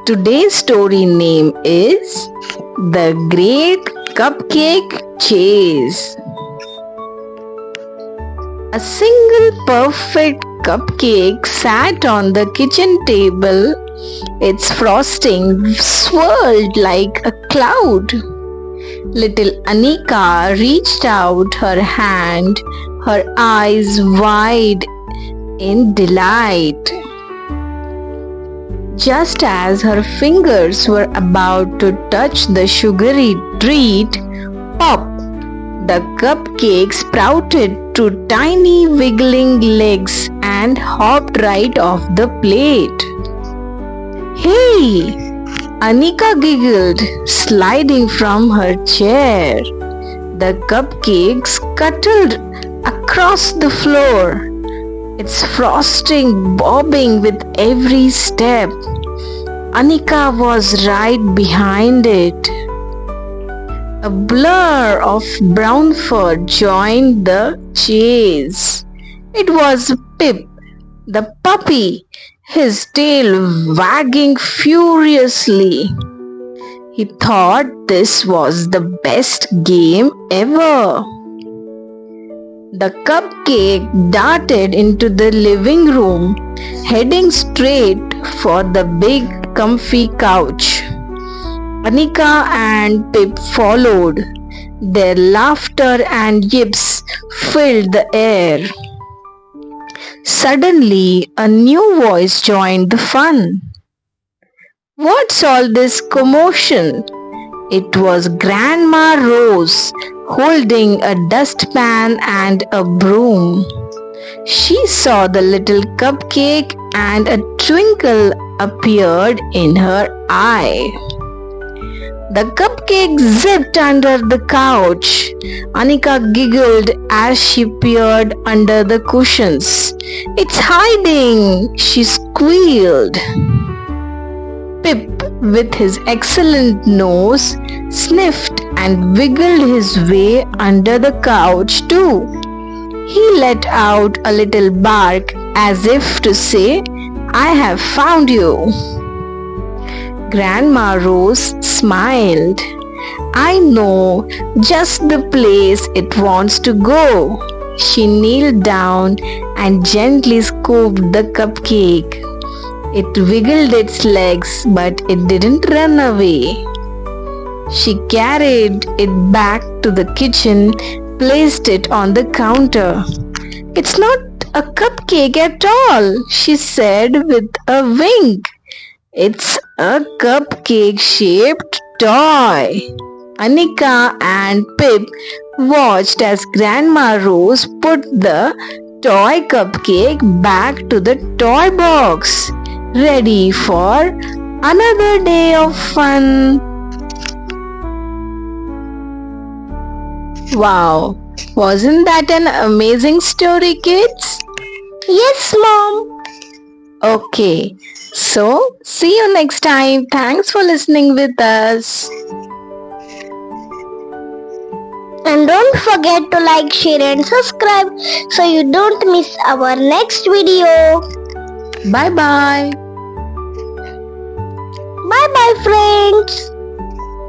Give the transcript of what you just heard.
Today's story name is The Great Cupcake Chase. A single perfect cupcake sat on the kitchen table. Its frosting swirled like a cloud. Little Anika reached out her hand, her eyes wide in delight. Just as her fingers were about to touch the sugary treat, pop! The cupcake sprouted to tiny wiggling legs and hopped right off the plate. "Hey!" Anika giggled, sliding from her chair. The cupcake scuttled across the floor, its frosting bobbing with every step. Anika was right behind it. A blur of brown fur joined the chase. It was Pip, the puppy, his tail wagging furiously. He thought this was the best game ever. The cupcake darted into the living room, heading straight for the big comfy couch. Anika and Pip followed. Their laughter and yips filled the air. Suddenly, a new voice joined the fun. "What's all this commotion?" It was Grandma Rose, holding a dustpan and a broom. She saw the little cupcake and a twinkle appeared in her eye. The cupcake zipped under the couch. Anika giggled as she peered under the cushions. "It's hiding!" she squealed. Pip, with his excellent nose, sniffed and wiggled his way under the couch too. He let out a little bark as if to say, "I have found you." Grandma Rose smiled. "I know just the place it wants to go." She kneeled down and gently scooped the cupcake. It wiggled its legs, but it didn't run away. She carried it back to the kitchen, placed it on the counter. "It's not a cupcake at all," she said with a wink. "It's a cupcake-shaped toy." Anika and Pip watched as Grandma Rose put the toy cupcake back to the toy box, ready for another day of fun. Wow, wasn't that an amazing story, kids? Yes, Mom. Okay, so see you next time. Thanks for listening with us. And don't forget to like, share and subscribe so you don't miss our next video. Bye-bye. Bye-bye, friends.